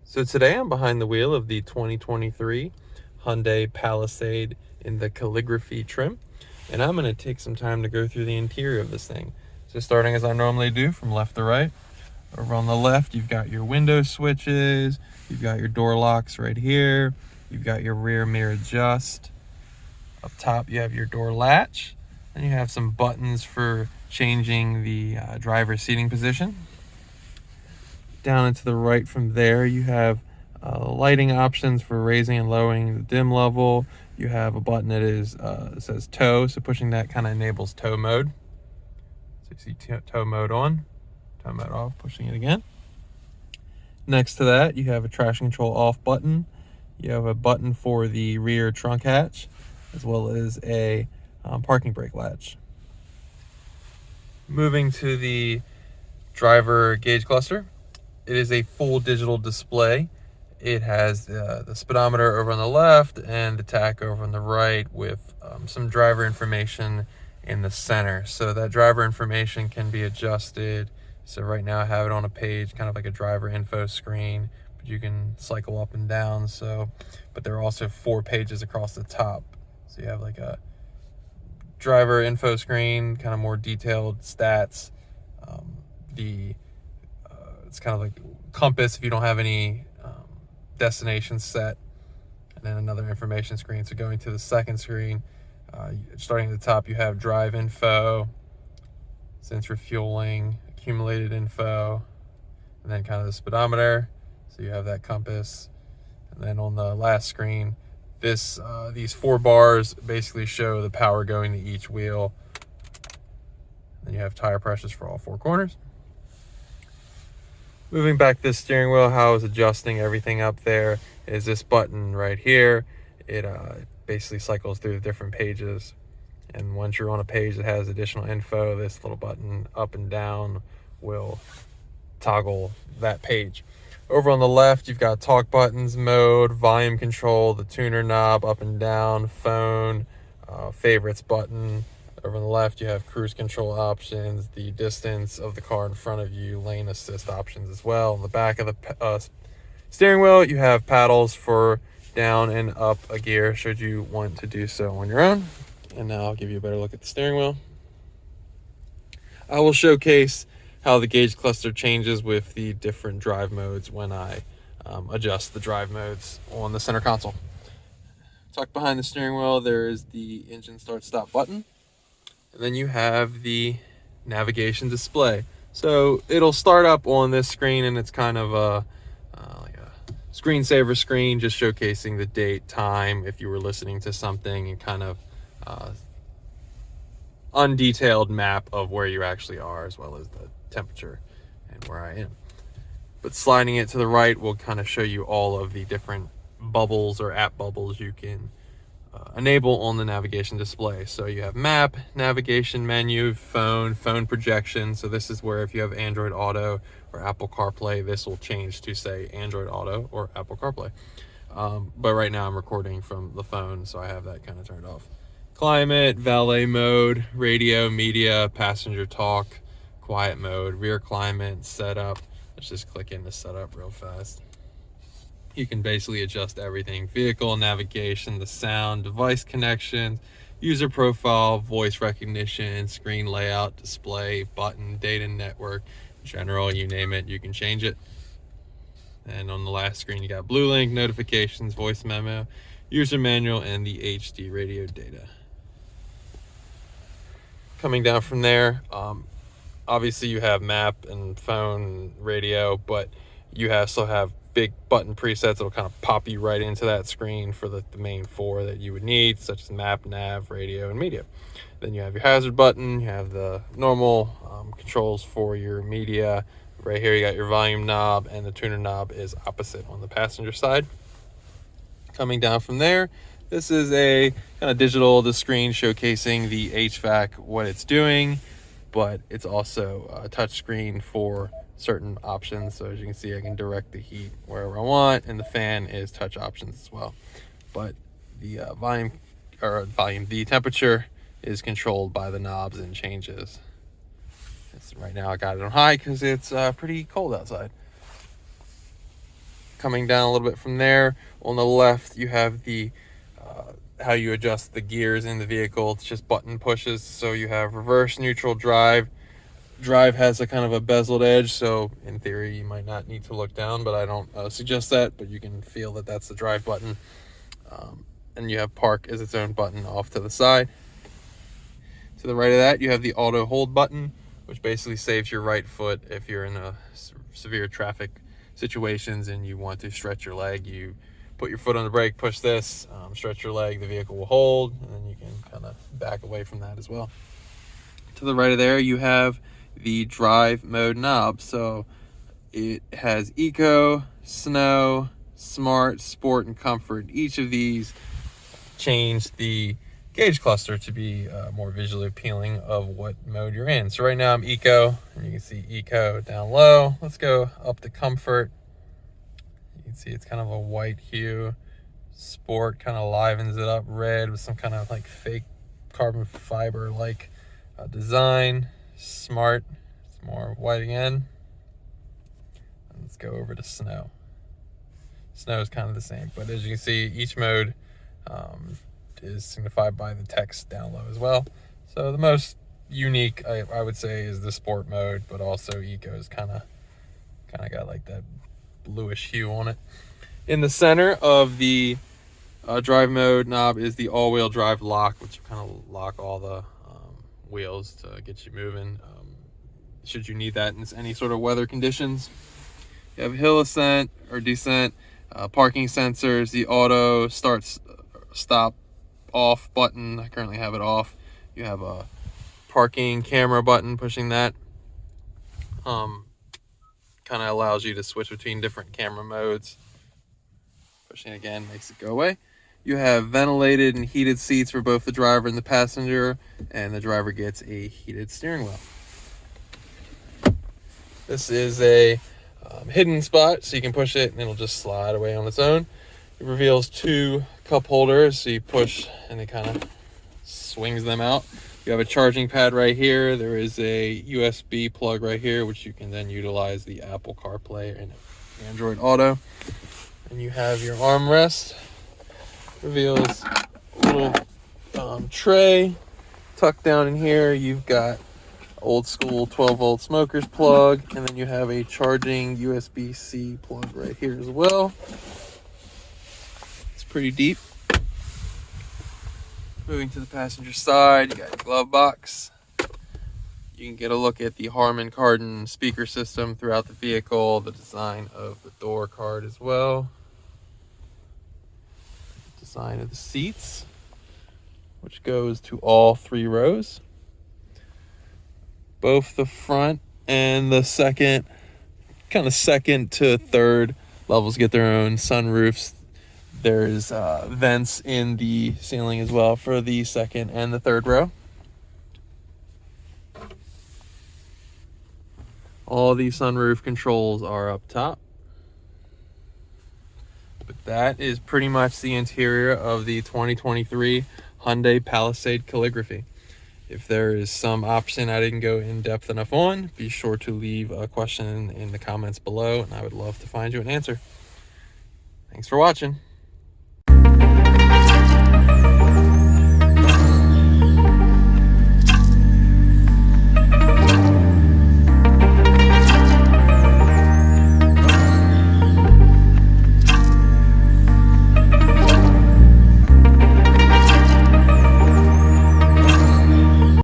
So today I'm behind the wheel of the 2023 Hyundai Palisade in the calligraphy trim, and I'm going to take some time to go through the interior of this thing. So starting as I normally do from left to right. Over on the left, you've got your window switches, you've got your door locks right here, you've got your rear mirror adjust. Up top, you have your door latch, and you have some buttons for changing the driver's seating position. Down and to the right from there, you have lighting options for raising and lowering the dim level. You have a button that says tow, so pushing that kind of enables tow mode. So you see tow mode on, tow mode off, pushing it again. Next to that, you have a traction control off button. You have a button for the rear trunk hatch, as well as a parking brake latch. Moving to the driver gauge cluster. It is a full digital display. It has the speedometer over on the left and the tach over on the right with some driver information in the center. So that driver information can be adjusted. So right now I have it on a page, kind of like a driver info screen, but you can cycle up and down. But there are also 4 pages across the top. So you have like a driver info screen, kind of more detailed stats. It's kind of like compass if you don't have any destination set, and then another information screen. So going to the second screen, starting at the top, you have drive info, since refueling, accumulated info, and then kind of the speedometer. So you have that compass. And then on the last screen, these 4 bars basically show the power going to each wheel. Then you have tire pressures for all 4 corners. Moving back this steering wheel, how I was adjusting everything up there is this button right here. It basically cycles through the different pages. And once you're on a page that has additional info, this little button up and down will toggle that page. Over on the left, you've got talk buttons, mode, volume control, the tuner knob, up and down, phone, favorites button. Over on the left, you have cruise control options, the distance of the car in front of you, lane assist options as well. On the back of the steering wheel, you have paddles for down and up a gear should you want to do so on your own. And now I'll give you a better look at the steering wheel. I will showcase how the gauge cluster changes with the different drive modes when I adjust the drive modes on the center console. Tucked behind the steering wheel, there is the engine start stop button. And then you have the navigation display. So it'll start up on this screen, and it's kind of like a screensaver screen, just showcasing the date, time, if you were listening to something, and kind of undetailed map of where you actually are, as well as the temperature and where I am. But sliding it to the right will kind of show you all of the different bubbles or app bubbles you can enable on the navigation display. So you have map, navigation menu, phone projection. So this is where if you have Android Auto or Apple CarPlay, this will change to say Android Auto or Apple CarPlay. But right now I'm recording from the phone, so I have that kind of turned off. Climate, valet mode, radio, media, passenger talk, quiet mode, rear climate, setup. Let's just click into setup real fast. You can basically adjust everything: vehicle navigation, the sound, device connections, user profile, voice recognition, screen layout, display, button, data network, general, you name it, you can change it. And on the last screen, you got Blue Link, notifications, voice memo, user manual, and the HD radio data. Coming down from there, obviously you have map and phone, radio, but you still have big button presets that'll kind of pop you right into that screen for the main 4 that you would need, such as map, nav, radio, and media. Then you have your hazard button, you have the normal controls for your media. Right here you got your volume knob, and the tuner knob is opposite on the passenger side. Coming down from there, this is a kind of digital screen showcasing the HVAC, what it's doing, but it's also a touch screen for certain options. So as you can see, I can direct the heat wherever I want, and the fan is touch options as well. But the the temperature is controlled by the knobs and changes. Right now I got it on high because it's pretty cold outside. coming down a little bit from there. On the left, you have the how you adjust the gears in the vehicle. It's just button pushes. So you have reverse, neutral, drive. Drive has a kind of a bezeled edge, so in theory you might not need to look down, but I don't suggest that, but you can feel that that's the drive button. And you have park as its own button off to the side. To the right of that, you have the auto hold button, which basically saves your right foot if you're in a severe traffic situations and you want to stretch your leg. You put your foot on the brake, push this, stretch your leg, the vehicle will hold, and then you can kind of back away from that as well. To the right of there, you have the drive mode knob. So it has eco, snow, smart, sport, and comfort. Each of these change the gauge cluster to be more visually appealing of what mode you're in. So right now I'm eco, and you can see eco down low. Let's go up to comfort. You can see it's kind of a white hue. Sport kind of livens it up, red with some kind of like fake carbon fiber like design. Smart, it's more white again. And let's go over to snow. Snow is kind of the same, but as you can see, each mode is signified by the text down low as well. So the most unique, I would say, is the sport mode, but also eco is kind of got like that bluish hue on it. In the center of the drive mode knob is the all-wheel drive lock, which you kind of lock all the wheels to get you moving should you need that in any sort of weather conditions. You have hill ascent or descent, parking sensors, the auto start stop off button. I currently have it off. You have a parking camera button, pushing that kind of allows you to switch between different camera modes. Pushing again makes it go away. You have ventilated and heated seats for both the driver and the passenger, and the driver gets a heated steering wheel. This is a hidden spot, so you can push it and it'll just slide away on its own. It reveals two cup holders, so you push and it kind of swings them out. You have a charging pad right here. There is a USB plug right here, which you can then utilize the Apple CarPlay and Android Auto. And you have your armrest. Reveals a little tray tucked down in here. You've got old school 12-volt smoker's plug, and then you have a charging USB-C plug right here as well. It's pretty deep. Moving to the passenger side, you got a glove box. You can get a look at the Harman Kardon speaker system throughout the vehicle, the design of the door card as well. Design of the seats, which goes to all 3 rows. Both the front and the second to third levels get their own sunroofs. There's vents in the ceiling as well for the second and the third row. All the sunroof controls are up top. But that is pretty much the interior of the 2023 Hyundai Palisade Calligraphy. If there is some option I didn't go in depth enough on, be sure to leave a question in the comments below, and I would love to find you an answer. Thanks for watching.